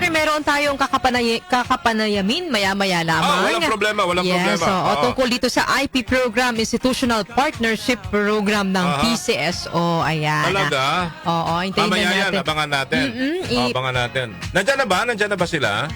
Siyempre, meron tayong kakapanayamin maya-maya lamang. Walang problema, walang problema. So, tungkol dito sa IP program, Institutional Partnership Program ng PCSO. Ayan. Talaga? Oo, hintayin na Mamaya natin. yan, abangan natin. Abangan natin. Nandiyan na ba? Nandiyan na ba sila?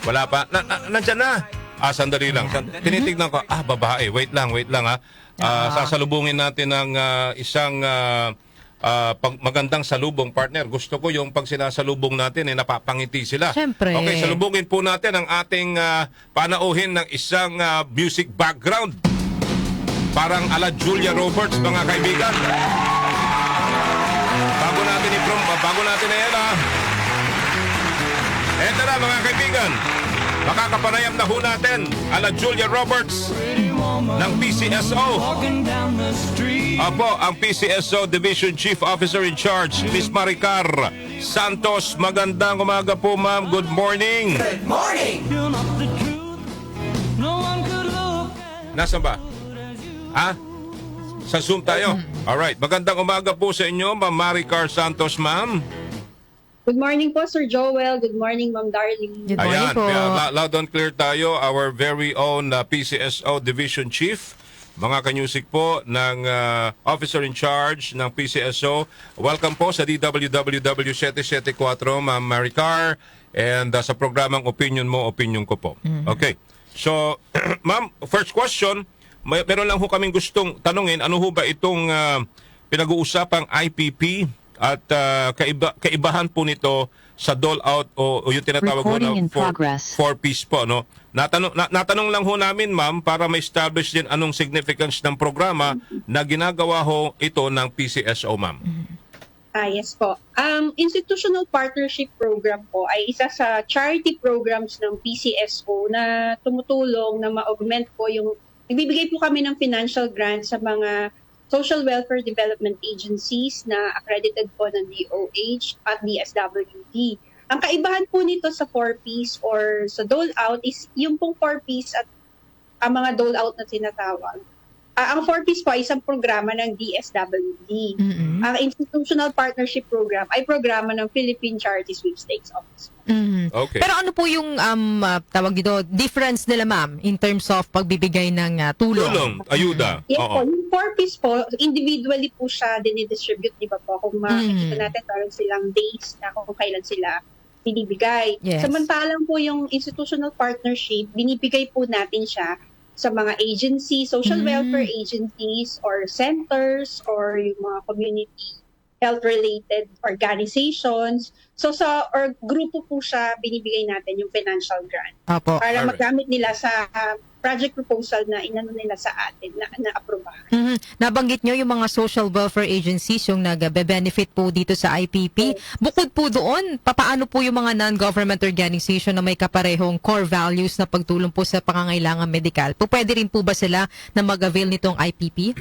Wala pa? Nandiyan na. Sandali lang. Tinitignan ko. Babae. Wait lang ha. Sasalubungin natin ng isang magandang salubong partner. Gusto ko yung pag sinasalubong natin, napapangiti sila. Siyempre. Okay, salubungin po natin ang ating panauhin ng isang music background. Parang ala Julia Roberts, mga kaibigan. Bago natin na yan, Eto na, mga kaibigan. Makakapanayam na ho natin ala Julia Roberts ng PCSO. Apo, ang PCSO Division Chief Officer in Charge, Miss Maricar Santos. Magandang umaga po, ma'am. Good morning. Good morning! Nasaan ba? Sa Zoom tayo? Alright. Magandang umaga po sa inyo, ma'am Maricar Santos, ma'am. Good morning po, Sir Joel. Good morning, Ma'am Darling. Good morning Ayan, po. loud and clear tayo. Our very own PCSO Division Chief, mga kanyusik po ng Officer in Charge ng PCSO. Welcome po sa DWWW 774, Ma'am Maricar. And sa programang Opinion Mo, Opinion Ko po. Okay. So, ma'am, first question, meron lang ho kaming gustong tanungin, ano ho ba itong pinag-uusapang IPP? At kaibahan po nito sa dole-out o yung tinatawag ko na 4-piece po. No? Natanong lang ho namin, ma'am, para ma-establish din anong significance ng programa na ginagawa ho ito ng PCSO, ma'am. Yes po. Institutional Partnership Program po ay isa sa charity programs ng PCSO na tumutulong na ma-augment po yung, nagbibigay po kami ng financial grant sa mga social welfare development agencies na accredited po ng DOH at DSWD. Ang kaibahan po nito sa 4-piece or sa dole-out is yung pong 4-piece at ang mga dole-out na tinatawag. Ang 4-piece po ay isang programa ng DSWD. Ang Institutional Partnership Program ay programa ng Philippine Charity Sweepstakes Office. Okay. Pero ano po yung tawag dito, difference nila, ma'am, in terms of pagbibigay ng tulong? Tulong, ayuda. Yes po, yung 4-piece po, individually po siya dinidistribute, di ba po? Kung makikita natin, parang silang days na kung kailan sila binibigay. Yes. Samantalang po yung institutional partnership, binibigay po natin siya sa mga agencies, social welfare agencies or centers or yung mga community health-related organizations. So or grupo po siya, binibigay natin yung financial grant. Apo. Para magamit nila sa project proposal na inano nila sa atin na na-aprobahan. Nabanggit nyo yung mga social welfare agencies yung nag-benefit po dito sa IPP. Bukod po doon, papaano po yung mga non-government organization na may kaparehong core values na pagtulong po sa pangangailangan medikal? Pwede rin po ba sila na mag-avail nitong IPP?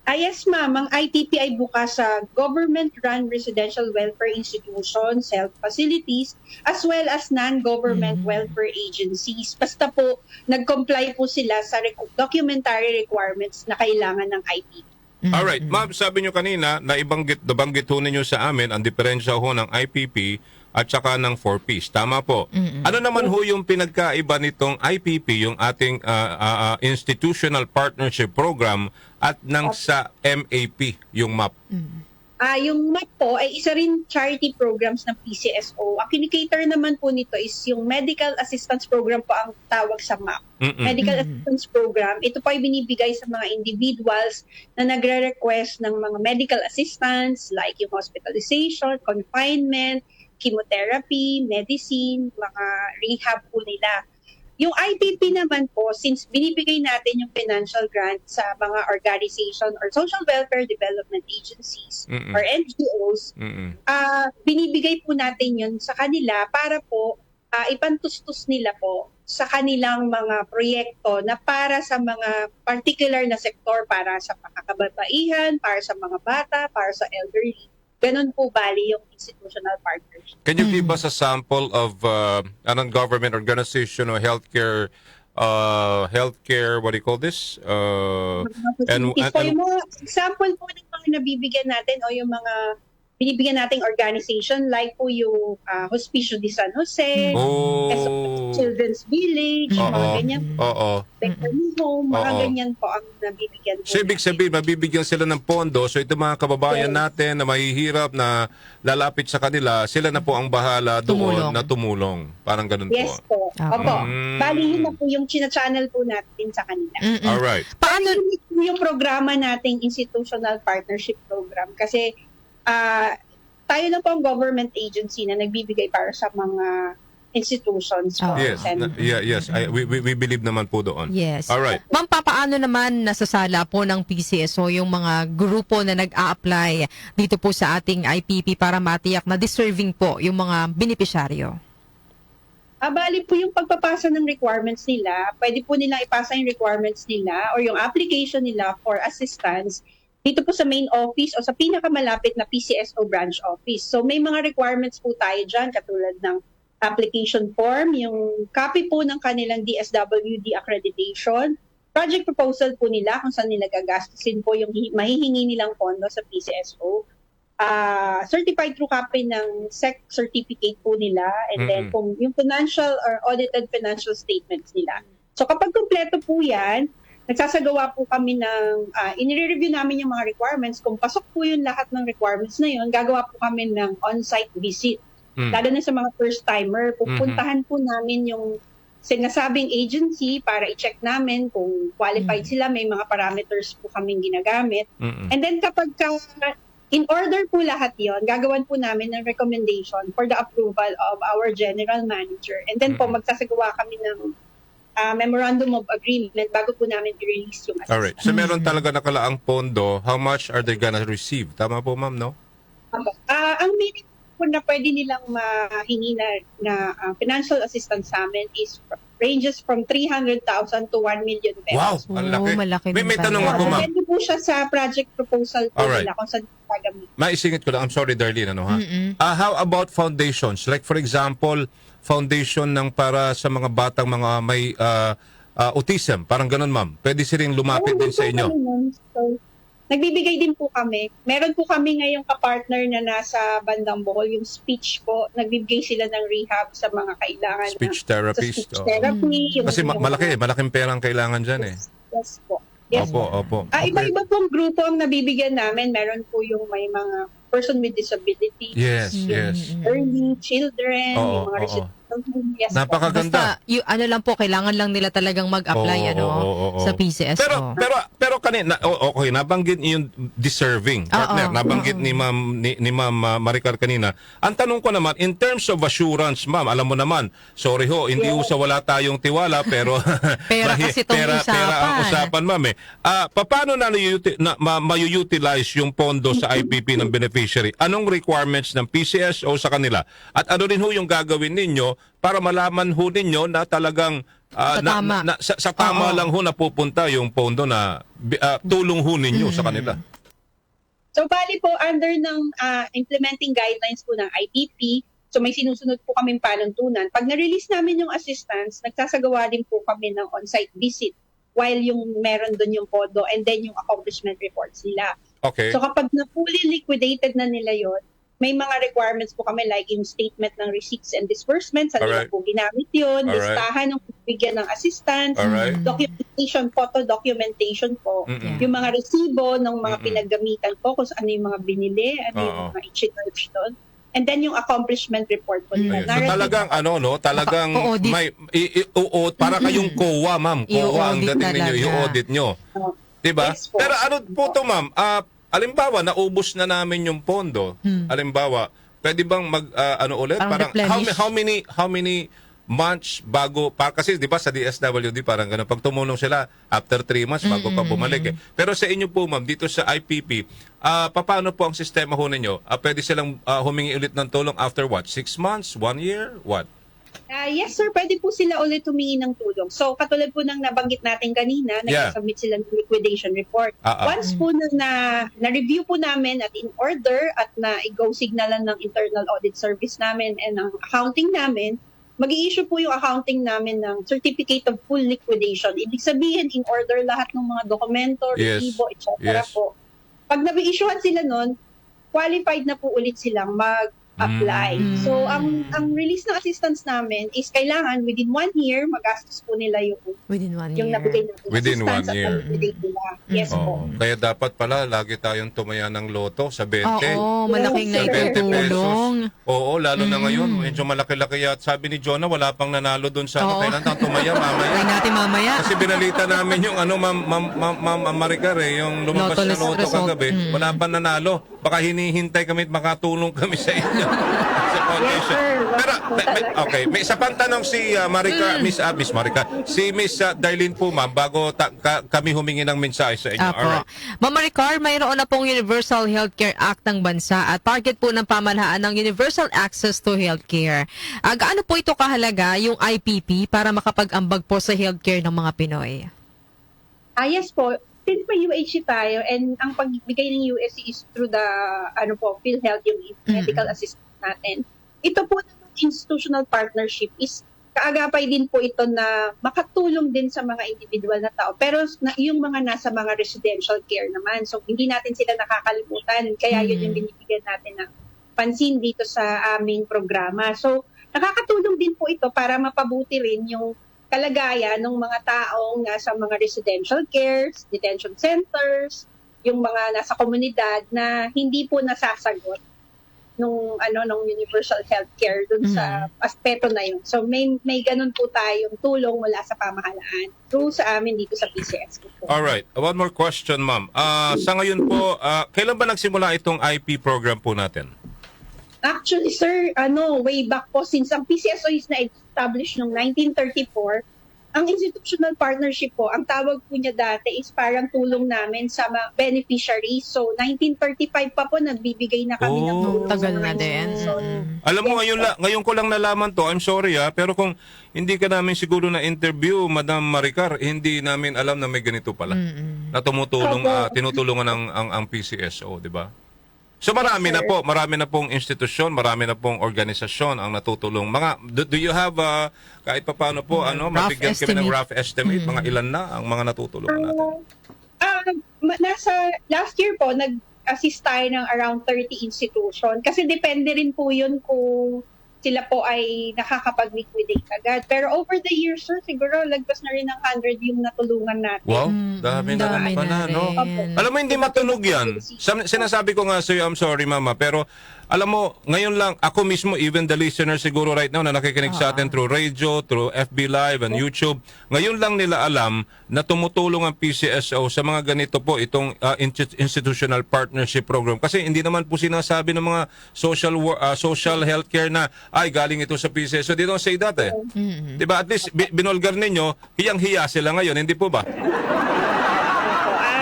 Yes, ma'am. Ang ITP ay bukas sa government-run residential welfare institutions, health facilities, as well as non-government welfare agencies. Basta po, nag-comply po sila sa documentary requirements na kailangan ng ITP. Alright, ma'am, sabi nyo kanina, nabanggit ho ninyo sa amin ang diferensya ho ng IPP at saka ng 4-piece. Tama po. Ano naman ho yung pinagkaiba nitong IPP, yung ating Institutional Partnership Program, at ng sa MAP, yung MAP? Yung MAP po ay isa rin charity programs ng PCSO. Ang kinikater naman po nito is yung Medical Assistance Program po ang tawag sa MAP. Medical Assistance Program, ito po ay binibigay sa mga individuals na nagre-request ng mga medical assistance like yung hospitalization, confinement, chemotherapy, medicine, mga rehab po nila. Yung IPP naman po, since binibigay natin yung financial grant sa mga organization or social welfare development agencies or NGOs, binibigay po natin yun sa kanila para po ipantustos nila po sa kanilang mga proyekto na para sa mga particular na sektor, para sa pakakababaihan, para sa mga bata, para sa elderly. Ganun po bali yung institutional partnership. Can you give us a sample of a non-government organization or healthcare, what do you call this? So, yung mga example po ng mga nabibigyan natin o yung mga binibigyan nating organization like po yung Hospicio de San Jose, Oh. Children's Village, mga Oo. ganyan. Oo. Veterans Home, mga Oo. ganyan po ang nabibigyan po. So, ibig sabihin, mabibigyan sila ng pondo. So, ito mga kababayan Yes. natin na mahihirap na lalapit sa kanila, sila na po ang bahala doon Tumulong. na tumulong. Parang ganun Yes po. po. Okay. Opo. Bali, yun na po yung china-channel po natin sa kanila. Alright. Paano? Yung programa nating institutional partnership program kasi tayo na po ang government agency na nagbibigay para sa mga institutions po. Oh. Yes. Yes. We believe naman po doon. Yes. Alright. Ma'am, paano naman nasasala po ng PCSO yung mga grupo na nag-a-apply dito po sa ating IPP para matiyak na deserving po yung mga benepisyaryo? Bali po yung pagpapasa ng requirements nila, pwede po nilang ipasa yung requirements nila or yung application nila for assistance dito po sa main office o sa pinakamalapit na PCSO branch office. So may mga requirements po tayo dyan katulad ng application form, yung copy po ng kanilang DSWD accreditation, project proposal po nila kung saan nila gagastusin po yung mahihingi nilang pondo sa PCSO, certified true copy ng SEC certificate po nila, and then kung yung financial or audited financial statements nila. So kapag kumpleto po yan, nagsasagawa po kami ng, inire-review namin yung mga requirements. Kung pasok po yung lahat ng requirements na yun, gagawa po kami ng on-site visit. Lalo na sa mga first-timer, pupuntahan po namin yung sinasabing agency para i-check namin kung qualified sila, may mga parameters po kaming ginagamit. And then kapag in order po lahat yon, gagawan po namin ng recommendation for the approval of our general manager. And then po magsasagawa kami ng memorandum of agreement bago po namin i-release yung assistance. Alright. So, meron talaga nakalaang pondo. How much are they gonna receive? Tama po, ma'am, no? Ang minimum po na pwede nilang mahingi na financial assistance sa amin is ranges from 300,000 to 1 million pesos. Wow! Ang laki. malaki May din tanong pala. ako, ma'am. Depende po siya sa project proposal po Alright. nila kung saan gagamit. Maisingit ko lang. I'm sorry, Darlene. Ano, ha? How about foundations? Like, for example, foundation ng para sa mga batang mga may autism. Parang ganun, ma'am. Pwede silang lumapit din sa inyo. So, nagbibigay din po kami. Meron po kami ngayong kapartner na nasa bandang Bohol, yung speech po. Nagbibigay sila ng rehab sa mga kailangan. Speech sa therapist. speech Oo. therapy. Kasi malaking perang kailangan dyan eh. Yes po. Yes po. Opo. Okay. Iba-iba pong grupo ang nabibigyan namin. Meron po yung may mga person with disability, Yes. early children, Oo, yung mga oo. residential home. Yes po. Napakaganda. Basta, ano lang po, kailangan lang nila talagang mag-apply Oo. sa PCSO. Pero kanina okay, nabanggit niyo yung deserving partner. Oo. Nabanggit ni Ma'am Maricar kanina. Ang tanong ko naman in terms of assurance, ma'am, alam mo naman, sorry ho, hindi sa wala tayong tiwala pero Pera kasi tong pera ang usapan. usapan, ma'am eh. Paano ma-utilize yung pondo sa IPP ng beneficiary? Anong requirements ng PCSO sa kanila? At ano rin ho yung gagawin ninyo para malaman ho ninyo na talagang Tama. sa tama Oo. lang ho napupunta yung pondo na tulong ho ninyo sa kanila. So, bali po, under ng implementing guidelines po ng IPP, so may sinusunod po kaming panuntunan. Pag na-release namin yung assistance, nagsasagawa din po kami ng on-site visit while yung meron doon yung pondo and then yung accomplishment reports nila. Okay. So, kapag na fully liquidated na nila yon, may mga requirements po kami like yung statement ng receipts and disbursements, saan nila Alright. po ginamit yun, Alright. listahan ng bigyan ng assistance, Alright. documentation, photo documentation po, Mm-mm. yung mga resibo ng mga Mm-mm. pinaggamitan po, kung ano yung mga binili, ano yung Oo. mga i-charge doon. And then yung accomplishment report po nila. Ayun. So talagang talagang Audit. may para kayong COA, ma'am. COA ang I-audit dating ninyo, talaga. i-audit nyo. Oh, 'Di ba? Yes po. Pero ano po to, ma'am? Alimbawa, naubos na namin yung pondo. Alimbawa, pwede bang ulit? Parang Parang replenish. how many months bago kasi 'di ba sa DSWD parang ganun pag tumulong sila after 3 months bago pa bumalik eh. Pero sa inyo po, ma'am, dito sa IPP, paano po ang sistema ho ninyo? Pwede silang humingi ulit ng tulong after what? 6 months? 1 year? What? Yes sir, pwede po sila ulit humingi ng tulong. So katulad po ng nabanggit natin kanina, Yeah. nag-submit sila ng liquidation report. Once po na-review po namin at in order at na-go signalan ng internal audit service namin and ng accounting namin, mag-i-issue po yung accounting namin ng certificate of full liquidation. Ibig sabihin, in order lahat ng mga dokumento, Yes. resibo, etc. Yes. po. Pag na-issuehan sila nun, qualified na po ulit silang mag-apply. So, ang release ng assistance namin is kailangan within 1 year, magastos po nila yung Within 1 yung year. nabigay natin Within assistance 1 year. at nabigay nila. Yes po. Kaya dapat pala lagi tayong tumaya ng loto sa 20. Oo, malaking Yes, Sa 20 naitutulong. Oo, lalo na ngayon. Medyo malaki-laki at sabi ni Jonah, wala pang nanalo doon sa Oo. kailan tang tumaya mamaya. Try natin mamaya. Kasi binalita namin yung Ma'am Maricar yung lumabas Loto na loto result. kagabi. Wala pa nanalo. Baka hinihintay kami at makatulong kami sa inyo. Sa foundation. sir. Pero, Talaga. okay. May isa pang tanong si Maricar, Miss Maricar. Si Miss Darlene po, ma'am, bago kami humingi ng mensahe sa inyo. Apo. Alright. Ma'am Maricar, mayroon na pong Universal Healthcare Act ng bansa at target po ng pamahalaan ng Universal Access to Healthcare. Gaano po ito kahalaga yung IPP para makapag-ambag po sa healthcare ng mga Pinoy? Yes po. Since may UHC tayo and ang pagbigay ng USC is through the PhilHealth, yung medical assistance natin. Ito po ng institutional partnership is kaagapay din po ito na makatulong din sa mga individual na tao. Pero yung mga nasa mga residential care naman. So hindi natin sila nakakalimutan. Kaya yun yung binibigyan natin ng pansin dito sa aming programa. So nakakatulong din po ito para mapabuti rin yung kalagayan ng mga taong nasa mga residential cares, detention centers, yung mga nasa komunidad na hindi po nasasagot nung universal healthcare dun sa aspeto na yun. So may ganun po tayong tulong mula sa pamahalaan through sa amin dito sa PCS. Alright. One more question, ma'am. Sa ngayon po, kailan ba nagsimula itong IP program po natin? Actually, sir, way back po, since ang PCSO is na-establish noong 1934, ang institutional partnership po, ang tawag po niya dati is parang tulong namin sa mga beneficiaries. So, 1935 pa po, nagbibigay na kami ng tulong. Tagal sa mga na din. institution. Alam mo, ngayon ko lang nalaman to. I'm sorry pero kung hindi ka namin siguro na interview, Madam Maricar, hindi namin alam na may ganito pala. Na tumutulong, tinutulungan ang PCSO, di ba? So marami na pong institusyon, marami na pong organisasyon ang natutulong. Do you have kahit papaano po mabigyan kami ng rough estimate mga ilan na ang mga natutulungan natin? Nasa last year po, nag-assist tayo ng around 30 institution. Kasi depende rin po yun kung sila po ay nakakapag-liquidate agad. Pero over the years, sir, siguro lagpas na rin ng 100 yung natulungan natin. Wow, dami na Dami pala, na no? rin. Alam mo, hindi matunog yan. Sinasabi ko nga sa'yo, I'm sorry, mama, pero alam mo, ngayon lang, ako mismo, even the listener siguro right now na nakikinig sa atin through radio, through FB Live and YouTube, ngayon lang nila alam na tumutulong ang PCSO sa mga ganito po, itong institutional partnership program. Kasi hindi naman po sinasabi ng mga social healthcare na, ay, galing ito sa PCSO. They don't say that eh. Diba? At least, binulgar ninyo, hiyang-hiya sila ngayon, hindi po ba?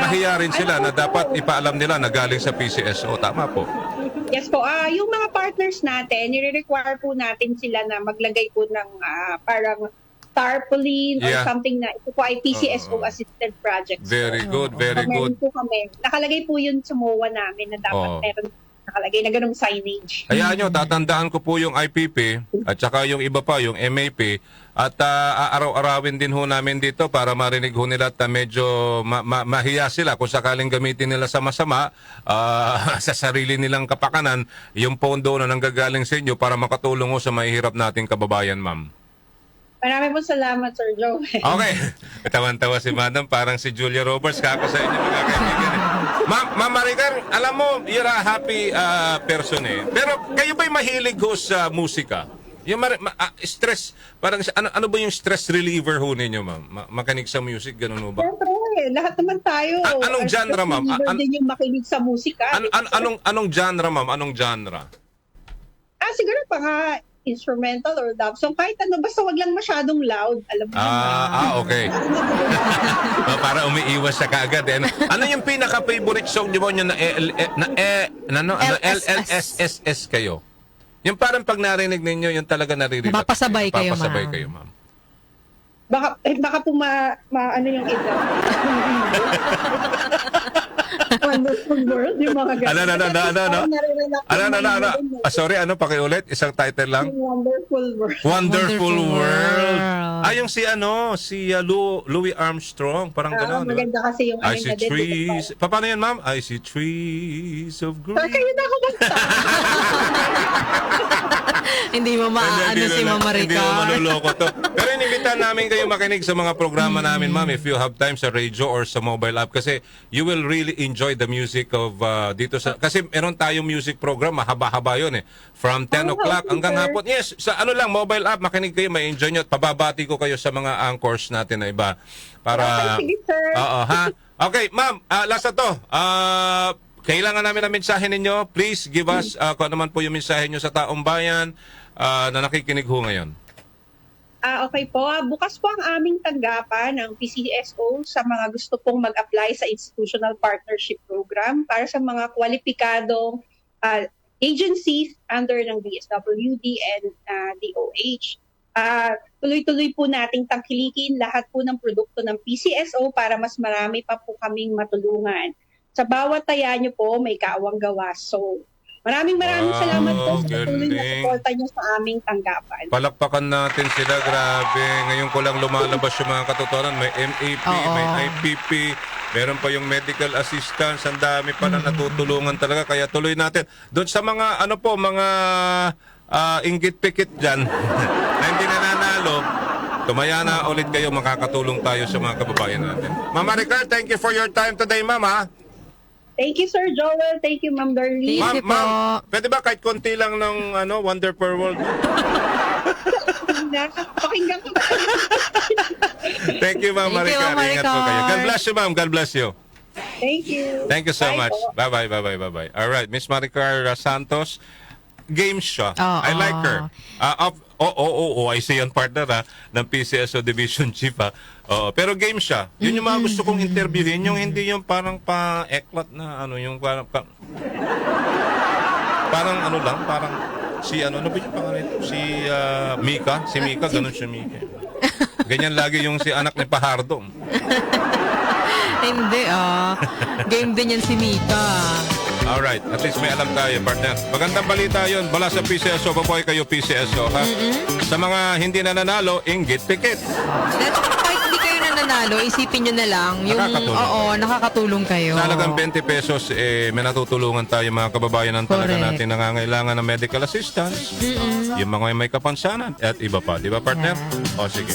Nahiya rin sila na dapat ipaalam nila na galing sa PCSO. Tama po. Yes po. Yung mga partners natin, nire-require po natin sila na maglagay po ng parang tarpaulin or Yeah. something na ito po ay PCSO assisted project. Very good, very So, meron good. po kami. Nakalagay po yun sa MOA namin na dapat meron nakalagay na ganung signage. Hayaan nyo, tatandaan ko po yung IPP at saka yung iba pa, yung MAP at aaraw-arawin din ho namin dito para marinig ho nila at medyo mahiya sila kung sakaling gamitin nila sa masama sa sarili nilang kapakanan yung pondo na nanggagaling sa inyo para makatulong ho sa mahihirap nating kababayan, ma'am. Maraming po salamat, Sir Joe. Okay. Tawan-tawa si Madam, parang si Julia Roberts. Kako sa inyo, mga kaibigan. Ma'am Maricar, alam mo, you're a happy person eh. Pero kayo ba'y mahilig ho sa musika? Yung stress, parang ano ba yung stress reliever ho ninyo, ma'am? Makinig sa music, ganun ho ba? Siyempre, lahat naman tayo. Anong genre, ma'am? Din yung makinig sa musika. Anong genre, ma'am? Anong genre? Siguro pa instrumental or love song. Kahit ano, basta wag lang masyadong loud. Alam mo Okay. Para umiiwas siya kaagad. Eh. Ano yung pinaka-favorite song niyo na LLSSS kayo? Yung parang pag narinig ninyo, yung talaga naririnig. Napapasabay kayo, Napapasabay ma'am. kayo, ma'am. Baka po ano yung ito. Wonderful World, yung mga ganun. Sorry, pakiulit? Isang title lang? Wonderful World. Wonderful World. Yung si Louis Armstrong, parang gano'n. Diba? Maganda kasi yung I see na trees. Paano yan, ma'am? I see trees of green. Kayo na ako basta. Hindi mo maaano si Mama Hindi mo Rica. manuloko to. Pero inimbitan namin kayo makinig sa mga programa namin, ma'am, if you have time sa radio or sa mobile app. Kasi you will really enjoy the music of dito sa... Kasi meron tayong music program, mahaba-haba yun eh. From 10 o'clock hanggang hapon. Yes, sa mobile app, makinig kayo, ma-enjoy nyo at pababati ko kayo sa mga anchors natin na iba. Para... Okay, sige, sir. Oo, ha? Okay, ma'am, last na to. Kailangan namin ang mensahe ninyo. Please give us kung ano man po yung mensahe nyo sa taong bayan na nakikinig ho ngayon. Okay po. Bukas po ang aming tanggapan ng PCSO sa mga gusto pong mag-apply sa Institutional Partnership Program para sa mga kwalipikadong agencies under ng DSWD and DOH. Tuloy-tuloy po nating tangkilikin lahat po ng produkto ng PCSO para mas marami pa po kaming matulungan. Sa bawat taya nyo po, may kaawang gawa. So, maraming salamat po sa patuloy na galing. suporta nyo sa aming tanggapan. Palakpakan natin sila, grabe. Ngayon ko lang lumalabas yung mga katotohanan. May MAP, Oo. may IPP, meron pa yung medical assistance. Ang dami pa na natutulungan talaga. Kaya tuloy natin. Doon sa mga, mga inggit-pikit dyan na hindi nananalo, tumaya na ulit kayo, makakatulong tayo sa mga kababayan natin. Mama Rica, thank you for your time today, Mama. Thank you, Sir Joel. Thank you, Ma'am Darlene. Thank you po. Ma'am, pwede ba kahit konti lang ng Wonder per World? Pakinggan ko. Thank you, Ma'am Thank you, Maricar. Ma'am Ingat po kayo. Maricar. God bless you, ma'am. God bless you. Thank you. Thank you so Bye much. po. Bye-bye, bye-bye, bye-bye. All right, Miss Maricar Santos, games siya. Oo. I like her. I see yan partner ng PCSO Division Chief pero game siya. Yun yung mga gusto kong interviewin, yung hindi yung parang pa-eklat na yung parang parang si ano ba yung pangalan ito? Si Mika, ganun siya Mika. Ganyan lagi yung si anak ni Pahardo. Hindi game din yan si Mika. Alright, at least may alam tayo, partner. Magandang balita yun. Mula sa PCSO, baboy kayo PCSO, ha? Sa mga hindi na nanalo, inggit, pikit. At kahit hindi kayo nananalo, isipin nyo na lang. Nakakatulong kayo. Sa halagang 20 pesos, may natutulungan tayo mga kababayan ng talaga Correct. natin nangangailangan ng medical assistance. Yung mga may kapansanan at iba pa. Di ba, partner? O, sige.